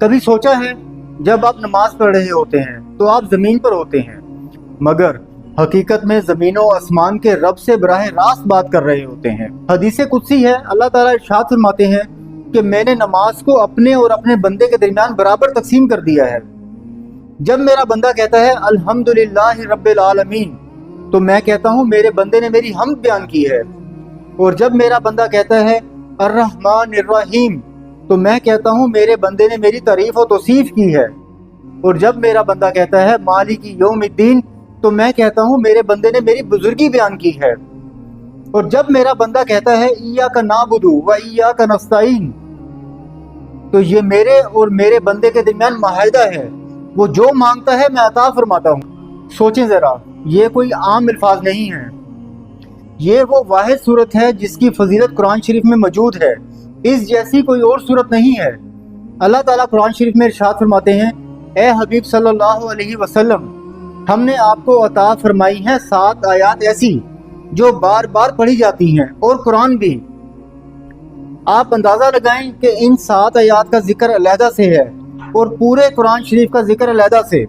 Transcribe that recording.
کبھی سوچا ہے جب آپ نماز پڑھ رہے ہوتے ہیں تو آپ زمین پر ہوتے ہیں، مگر حقیقت میں زمین و آسمان کے رب سے براہ راست بات کر رہے ہوتے ہیں۔ حدیث قدسی ہے، اللہ تعالیٰ ارشاد فرماتے ہیں کہ میں نے نماز کو اپنے اور اپنے بندے کے درمیان برابر تقسیم کر دیا ہے۔ جب میرا بندہ کہتا ہے الحمدللہ رب العالمین تو میں کہتا ہوں میرے بندے نے میری حمد بیان کی ہے، اور جب میرا بندہ کہتا ہے الرحمن الرحیم تو میں کہتا ہوں میرے بندے نے میری تعریف و توصیف کی ہے، اور جب میرا بندہ کہتا ہے مالک یوم الدین تو میں کہتا ہوں میرے بندے نے میری بزرگی بیان کی ہے، اور جب میرا بندہ کہتا ہے ایاک نعبد و ایاک نستعین تو یہ میرے اور میرے بندے کے درمیان معاہدہ ہے، وہ جو مانگتا ہے میں عطا فرماتا ہوں۔ سوچیں ذرا، یہ کوئی عام الفاظ نہیں ہیں، یہ وہ واحد صورت ہے جس کی فضیلت قرآن شریف میں موجود ہے، اس جیسی کوئی اور صورت نہیں ہے۔ اللہ تعالیٰ قرآن شریف میں ارشاد فرماتے ہیں اے حبیب صلی اللہ علیہ وسلم، ہم نے آپ کو عطا فرمائی ہیں 7 آیات ایسی جو بار بار پڑھی جاتی ہیں، اور قرآن بھی۔ آپ اندازہ لگائیں کہ ان 7 آیات کا ذکر علیحدہ سے ہے اور پورے قرآن شریف کا ذکر علیحدہ سے۔